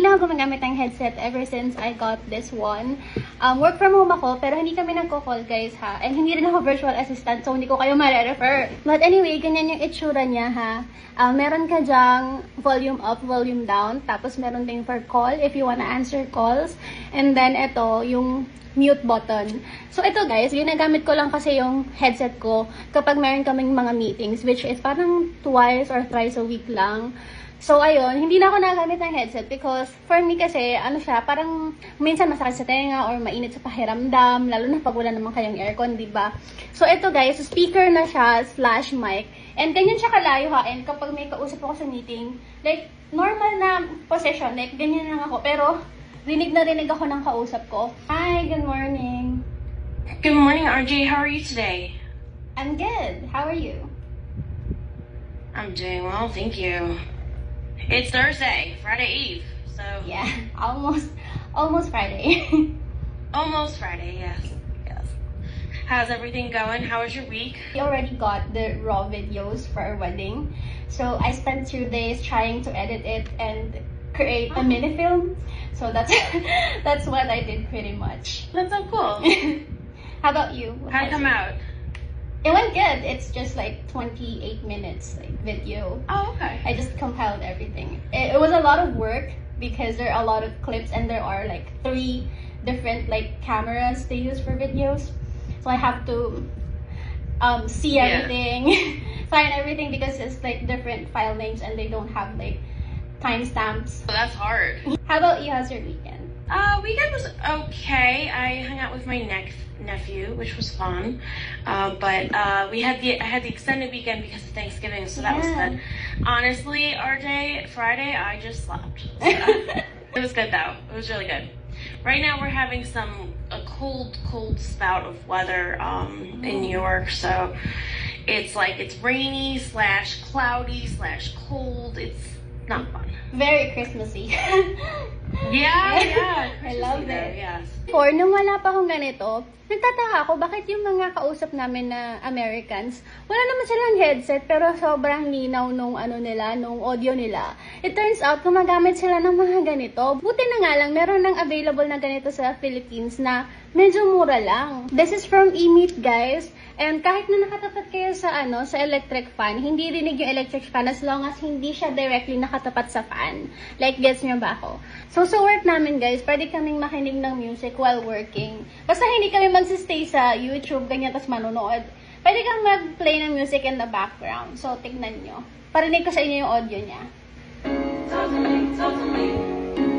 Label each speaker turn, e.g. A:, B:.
A: Hindi na ako gumagamit ng headset ever since I got this one. Work from home ako, pero hindi kami nagko-call guys ha. And hindi rin ako virtual assistant, so hindi ko kayo ma-refer. But anyway, ganyan yung itsura niya ha. Meron ka dyang volume up, volume down. Tapos meron din for call if you wanna answer calls. And then ito, yung mute button. So ito guys, ginagamit ko lang kasi yung headset ko kapag meron kaming mga meetings, which is parang twice or thrice a week lang. So, ayun, hindi na ako nagamit ng headset because for me kasi, ano siya, parang minsan masakit sa tenga or mainit sa pakiramdam, lalo na pag wala naman kayong aircon, diba? So, ito guys, speaker na siya / mic. And ganyan siya kalayo ha, and kapag may kausap ako sa meeting, like, normal na position, like, ganyan lang ako. Pero, rinig na rinig ako ng kausap ko. Hi, good morning.
B: Good morning, RJ. How are you today?
A: I'm good. How are you?
B: I'm doing well, thank you. It's Thursday, Friday Eve, so...
A: Yeah, almost Friday.
B: Almost Friday, yes. How's everything going? How was your week?
A: We already got the raw videos for our wedding. So I spent 2 days trying to edit it and create a mini film. So that's that's what I did pretty much.
B: That's so cool.
A: How about you?
B: How'd it come out?
A: It went good. It's just like 28 minutes like video.
B: Oh, okay.
A: I just compiled everything. It was a lot of work because there are a lot of clips and there are like 3 different like cameras they use for videos. So I have to see everything, find everything because it's like different file names and they don't have like timestamps.
B: Well, that's hard.
A: How about you? How's your weekend?
B: Weekend was okay. I hung out with my nephew, which was fun. But I had the extended weekend because of Thanksgiving, so that was good. Honestly, RJ, Friday I just slept. So it was good though. It was really good. Right now we're having a cold spout of weather in New York, so it's like it's rainy / cloudy / cold. It's not fun.
A: Very Christmassy.
B: Yeah.
A: I love it.
B: Yes.
A: Before, nung wala pa akong ganito, nagtataka ako bakit yung mga kausap namin na Americans, wala naman silang headset pero sobrang linaw nung nung audio nila. It turns out, gumagamit sila ng mga ganito. Buti na nga lang, meron ng available na ganito sa Philippines na medyo mura lang. This is from eMeet, guys. And kahit na nakatapat kayo sa sa electric fan, hindi rinig yung electric fan as long as hindi siya directly nakatapat sa fan. Like, gets nyo ba ako? So, sa work namin, guys, pwede kaming makinig ng music while working. Basta hindi kami magsistay sa YouTube, ganyan, tas manonood. Pwede kang mag-play ng music in the background. So, tignan nyo. Parinig ko sa inyo yung audio niya.
B: Talk to me.